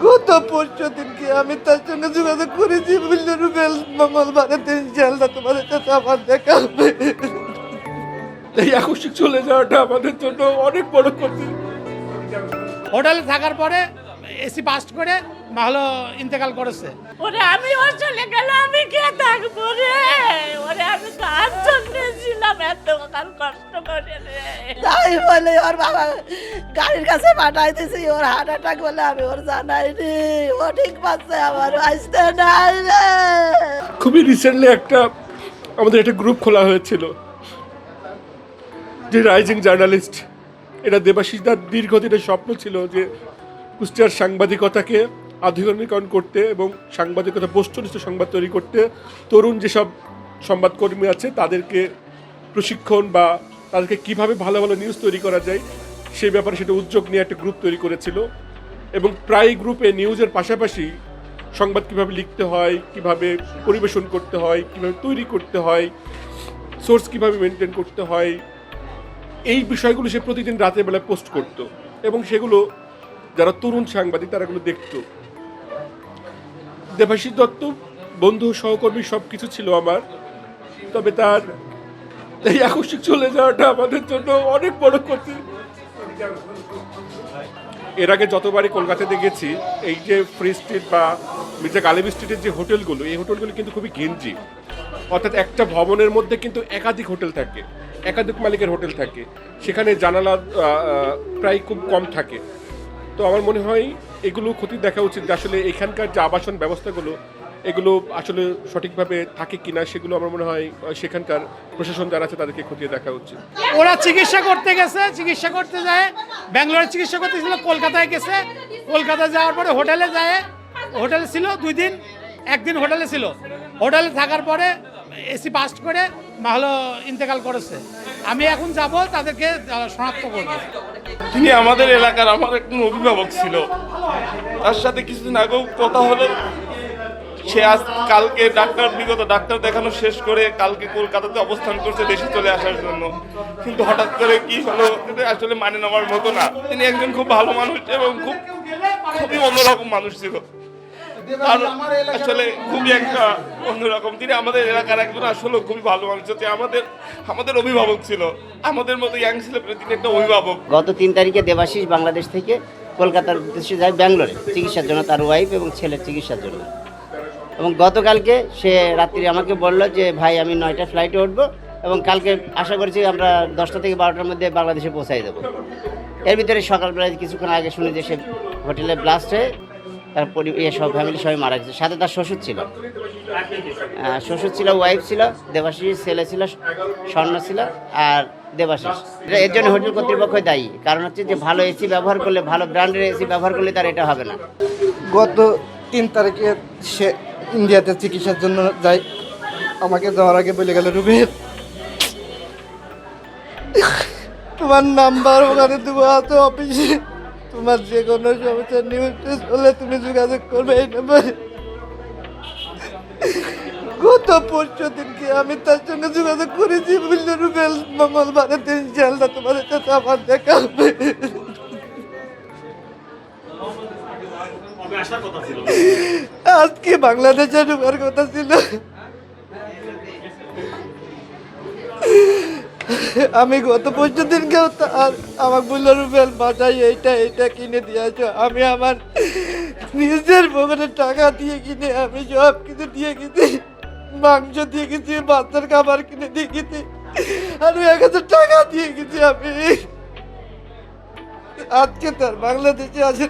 গত পরশু দিনকে আমি তার সঙ্গে যোগাযোগ করেছি, বললো রুবেল মঙ্গলবারের দিন ইনশাআল্লাহ তোমাদের সাথে আমার দেখা হবে। এই আকস্মিক চলে যাওয়াটা আমাদের জন্য অনেক বড় ক্ষতি। হোটেলে থাকার পরে এসি পাস্ট করে ভালো ইন্তেকাল করেছে। ওরে আমি ওর চলে গেল, আমি কে থাকবো রে? ওরে আমি তো আর জন্যে ছিলাম, এত কষ্ট করে রে। তাই বলে ওর বাবা গাড়ির কাছে পাঠাই দিছি, ওর হার্ট অ্যাটাক বলে আমি ওর জানাইনি। ও ঠিক পাচ্ছে, আমার আসতে নাই রে। খুবই রিসেন্টলি আমাদের একটা গ্রুপ খোলা হয়েছিল, যে রাইজিং জার্নালিস্ট। এটা দেবাশিসদার দীর্ঘদিনের স্বপ্ন ছিল যে কুষ্টিয়ার সাংবাদিকতাকে আধুনিকরণ করতে এবং সাংবাদিকতা বস্তুনিষ্ঠ সংবাদ তৈরি করতে তরুণ যেসব সংবাদকর্মী আছে তাদেরকে প্রশিক্ষণ বা তাদেরকে কিভাবে ভালো ভালো নিউজ তৈরি করা যায় সেই ব্যাপারে সেটা উদ্যোগ নিয়ে একটা গ্রুপ তৈরি করেছিল। এবং প্রায় গ্রুপে নিউজের পাশাপাশি সংবাদ কিভাবে লিখতে হয়, কিভাবে পরিবেশন করতে হয়, কিভাবে তৈরি করতে হয়, সোর্স কিভাবে মেনটেন করতে হয়, এই বিষয়গুলো সে প্রতিদিন রাতের বেলা পোস্ট করতো এবং সেগুলো যারা তরুণ সাংবাদিক তারা এগুলো দেখতো। দেবাশিস দত্ত বন্ধু সহকর্মী সব কিছু ছিল আমার, তবে তার এই আকস্মিক চলে যাওয়াটা আমাদের জন্য অনেক বড় ক্ষতি। এর আগে যতবারই কলকাতাতে গেছি, এই যে ফ্রি স্ট্রিট বা মির্জা গালিব স্ট্রিটের যে হোটেলগুলো, এই হোটেলগুলো কিন্তু খুবই ঘিঞ্জি। অর্থাৎ একটা ভবনের মধ্যে কিন্তু একাধিক হোটেল থাকে, একাধিক মালিকের হোটেল থাকে, সেখানে জানালা প্রায় খুব কম থাকে। তো আমার মনে হয় এগুলো ক্ষতি দেখা উচিত যে আসলে এখানকার যে আবাসন ব্যবস্থাগুলো এগুলো আসলে সঠিকভাবে থাকে কিনা, সেগুলো আমার মনে হয় সেখানকার প্রশাসন যারা আছে তাদেরকে খতিয়ে দেখা উচিত। ওরা চিকিৎসা করতে গেছে, চিকিৎসা করতে যায় ব্যাঙ্গালোরে চিকিৎসা করতে ছিল, কলকাতায় গেছে, কলকাতায় যাওয়ার পরে হোটেলে যায়, হোটেলে ছিল 2 দিন, 1 দিন হোটেলে ছিল, হোটেলে থাকার পরে এসি পাস্ট করে ভালো ইন্তেকাল করেছে। আমি এখন যাব তাদেরকে শনাক্ত করব। তিনি আমাদের এলাকার আমার একজন অভিভাবক ছিল, তার সাথে কিছুদিন আগেও কথা হলো। সে আজ কালকে বিগত ডাক্তার দেখানো শেষ করে কালকে কলকাতাতে অবস্থান করছে দেশে চলে আসার জন্য। কিন্তু হঠাৎ করে কি হলো আসলে মানে নেওয়ার মতো না। তিনি একজন খুব ভালো মানুষ এবং খুবই অন্যরকম মানুষ ছিল, আর আসলে খুবই একটা অন্যরকম। তিনি আমাদের এলাকার একজন আসলে খুবই ভালো মানুষ হচ্ছে, আমাদের অভিভাবক ছিল, আমাদের মতো ইয়াং ছেলে। তিনি একটা অভিভাবক। গত 3 তারিখে দেবাশিস বাংলাদেশ থেকে কলকাতার উদ্দেশ্যে যায় ব্যাঙ্গালোরে চিকিৎসার জন্য, তার ওয়াইফ এবং ছেলের চিকিৎসার জন্য। এবং গতকালকে সে রাত্রি আমাকে বলল যে ভাই আমি 9টা ফ্লাইটে উঠবো এবং কালকে আশা করছি আমরা 10টা থেকে 12টার মধ্যে বাংলাদেশে পৌঁছাই দেবো। এর ভিতরে সকালবেলায় কিছুক্ষণ আগে শুনি যে সে হোটেলে ব্লাস্ট হয়ে তার সব ফ্যামিলি সবাই মারা গেছে। সাথে তার শ্বশুর ছিল, ওয়াইফ ছিল, দেবাশিস ছেলে ছিল, স্বর্ণ ছিল আর দেবাশিস। এর জন্য হোটেল কর্তৃপক্ষ দায়ী, কারণ হচ্ছে যে ভালো এসি ব্যবহার করলে, ভালো ব্র্যান্ডের এসি ব্যবহার করলে তার এটা হবে না। গত 3 তারিখে সে ইন্ডিয়াতে চিকিৎসার জন্য যাই, আমাকে যাওয়ার আগে বলে গেল রুবেল তোমার নাম্বার ওখানে দেবো আছে অফিসে, তোমার যে কোনো সমস্যা নিউজ হলে তুমি যোগাযোগ করবে এই নাম্বারে। গত পরশু দিনকে আমি তার সঙ্গে যোগাযোগ করেছি, বললো রুবেল মঙ্গলবারের দিন ইনশাআল্লাহ তোমাদের সাথে আমার দেখা হবে। আজকে বাংলাদেশে ঢোকার কথা ছিল। আমি গত পরশু দিনকেও আমাকে বললো রুবেল বাসায় এইটা কিনে দিয়েছ। আমি আমার নিজের পকেটের টাকা দিয়ে কিনে, আমি সব কিছু দিয়ে কিনে, মাংস দিয়ে গেছি, বাচ্চার খাবার কিনে দিয়ে গেছি, আর 1000 টাকা দিয়ে গেছি আমি। আজকে তার বাংলাদেশে আসে